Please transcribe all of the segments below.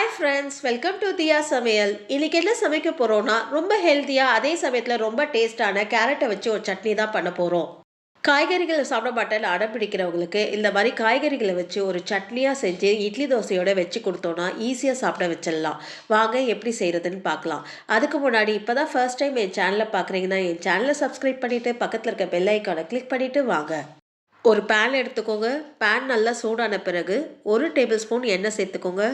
Hi friends, welcome to தியா சமையல். இன்றைக்கி என்ன சமைக்க போகிறோன்னா, ரொம்ப ஹெல்த்தியாக அதே சமயத்தில் ரொம்ப டேஸ்ட்டான கேரட்டை வச்சு ஒரு சட்னி தான் பண்ண போகிறோம். காய்கறிகளை சாப்பிட மாட்டேன்னு அடம் பிடிக்கிறவங்களுக்கு இந்த மாதிரி காய்கறிகளை வச்சு ஒரு சட்னியாக செஞ்சு இட்லி தோசையோடு வச்சு கொடுத்தோன்னா ஈஸியாக சாப்பிட வச்சிடலாம். வாங்க எப்படி செய்கிறதுன்னு பார்க்கலாம். அதுக்கு முன்னாடி இப்போ தான் ஃபர்ஸ்ட் டைம் என் சேனலை பார்க்குறீங்கன்னா என் சேனலை சப்ஸ்கிரைப் பண்ணிவிட்டு பக்கத்தில் இருக்க பெல் ஐக்கானை கிளிக் பண்ணிவிட்டு வாங்க. ஒரு பேன் எடுத்துக்கோங்க. பேன் நல்லா சூடான பிறகு 1 டேபிள் ஸ்பூன் எண்ணெய் சேர்த்துக்கோங்க.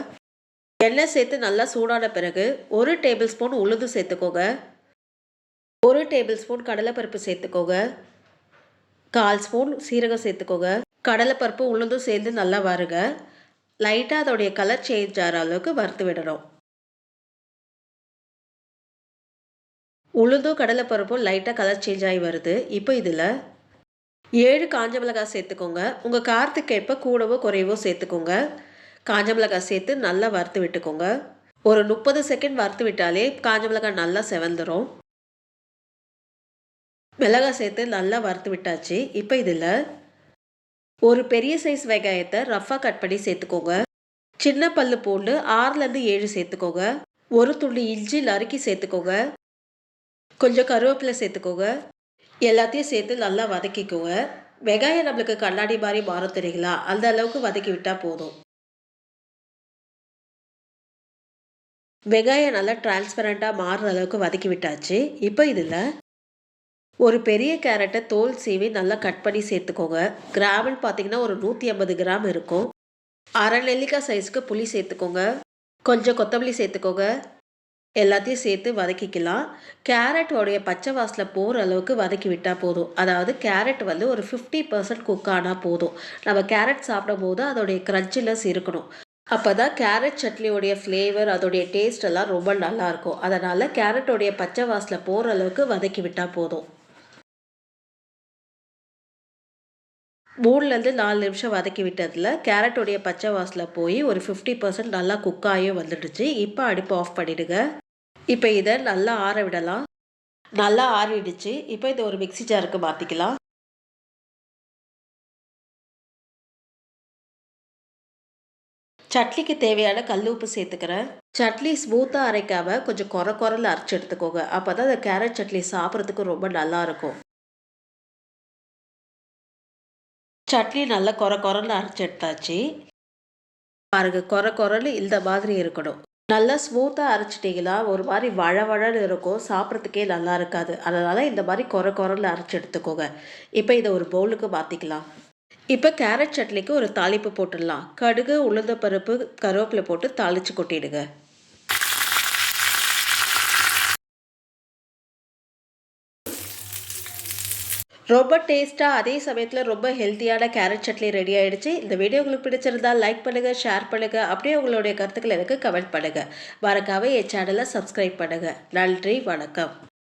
எண்ணெய் சேர்த்து நல்லா சூடான பிறகு 1 டேபிள் ஸ்பூன் உளுந்து சேர்த்துக்கோங்க. 1 டேபிள் ஸ்பூன் கடலைப்பருப்பு சேர்த்துக்கோங்க. 1/4 ஸ்பூன் சீரகம் சேர்த்துக்கோங்க. கடலைப்பருப்பு உளுந்தும் சேர்ந்து நல்லா வறுங்க. லைட்டாக அதோடைய கலர் சேஞ்ச் ஆகிற அளவுக்கு வறுத்து விடணும். உளுந்தும் கடலைப்பருப்பும் லைட்டாக கலர் சேஞ்ச் ஆகி வருது. இப்போ இதில் 7 காஞ்ச மிளகாய் சேர்த்துக்கோங்க. உங்கள் காரத்துக்கு ஏற்ப கூடவோ குறைவோ சேர்த்துக்கோங்க. காஞ்ச மிளகாய் சேர்த்து நல்லா வறுத்து விட்டுக்கோங்க. ஒரு 30 செகண்ட் வறுத்து விட்டாலே காஞ்ச மிளகாய் நல்லா செவந்துடும். மிளகாய் சேர்த்து நல்லா வறுத்து விட்டாச்சு. இப்போ இதில் ஒரு பெரிய சைஸ் வெங்காயத்தை ரஃப்பாக கட் பண்ணி சேர்த்துக்கோங்க. சின்ன பல்லு பூண்டு 6லேருந்து 7 சேர்த்துக்கோங்க. ஒரு துண்டு இஞ்சி நறுக்கி சேர்த்துக்கோங்க. கொஞ்சம் கருவேப்பிலை சேர்த்துக்கோங்க. எல்லாத்தையும் சேர்த்து நல்லா வதக்கிக்கோங்க. வெங்காயம் நம்மளுக்கு கண்ணாடி மாதிரி மாற தெரியுங்களா, அந்த அளவுக்கு வதக்கி விட்டால் போதும். வெங்காயம் நல்லா டிரான்ஸ்பரண்ட்டாக மாறுற அளவுக்கு வதக்கி விட்டாச்சு. இப்போ இதில் ஒரு பெரிய கேரட்டை தோல் சீவி நல்லா கட் பண்ணி சேர்த்துக்கோங்க. கிராம்னு பார்த்தீங்கன்னா ஒரு 150 கிராம் இருக்கும். அரை நெல்லிக்காய் சைஸ்க்கு புளி சேர்த்துக்கோங்க. கொஞ்சம் கொத்தமல்லி சேர்த்துக்கோங்க. எல்லாத்தையும் சேர்த்து வதக்கிக்கலாம். கேரட்டோடைய பச்சை வாசனை போகிற அளவுக்கு வதக்கி விட்டால் போதும். அதாவது கேரட் ஒரு 50% குக் ஆனால் போதும். நம்ம கேரட் சாப்பிடும் போது அதோடைய கிரன்ச்சினஸ் இருக்கணும். அப்போ தான் கேரட் சட்னியோடைய ஃப்ளேவர் அதோடைய டேஸ்ட் எல்லாம் ரொம்ப நல்லாயிருக்கும். அதனால் கேரட்டோடைய பச்சை வாசனை போகிற அளவுக்கு வதக்கி விட்டால் போதும். 3லேருந்து 4 நிமிஷம் வதக்கி விட்டதில் கேரட்டோடைய பச்சை வாசனை போய் ஒரு 50% நல்லா குக்காயும் வந்துடுச்சு. இப்போ அடுப்பு ஆஃப் பண்ணிவிடுங்க. இப்போ இதை நல்லா ஆற விடலாம். நல்லா ஆறிடுச்சு. இப்போ இதை ஒரு மிக்ஸி ஜாருக்கு மாற்றிக்கலாம். சட்னிக்கு தேவையான கல் உப்பு சேர்த்துக்கிறேன். சட்னி ஸ்மூத்தாக அரைக்காமல் கொஞ்சம் குறைல அரைச்சி எடுத்துக்கோங்க. அப்போ தான் அந்த கேரட் சட்னி சாப்பிட்றதுக்கு ரொம்ப நல்லாயிருக்கும். சட்னி நல்லா குறைன்னு அரைச்சி எடுத்தாச்சு. பாருங்க, குறைன்னு இந்த மாதிரி இருக்கணும். நல்லா ஸ்மூத்தாக அரைச்சிட்டிங்கன்னா ஒரு மாதிரி வழன்னு இருக்கும். சாப்பிட்றதுக்கே நல்லா இருக்காது. அதனால் இந்த மாதிரி குறைன்னு அரைச்சி எடுத்துக்கோங்க. இப்போ இதை ஒரு பவுலுக்கு மாற்றிக்கலாம். இப்போ கேரட் சட்னிக்கு ஒரு தாளிப்பு போட்டுடலாம். கடுகு, உளுந்த பருப்பு, கருவேப்பிலை போட்டு தாளித்து கொட்டிடுங்க. ரொம்ப டேஸ்ட்டாக அதே சமயத்தில் ரொம்ப ஹெல்த்தியான கேரட் சட்னி ரெடி ஆகிடுச்சு. இந்த வீடியோ உங்களுக்கு பிடிச்சிருந்தா லைக் பண்ணுங்கள், ஷேர் பண்ணுங்கள். அப்படியே உங்களுடைய கருத்துக்களை எனக்கு கமெண்ட் பண்ணுங்கள். மறக்காம என் சேனலை சப்ஸ்கிரைப் பண்ணுங்கள். நன்றி, வணக்கம்.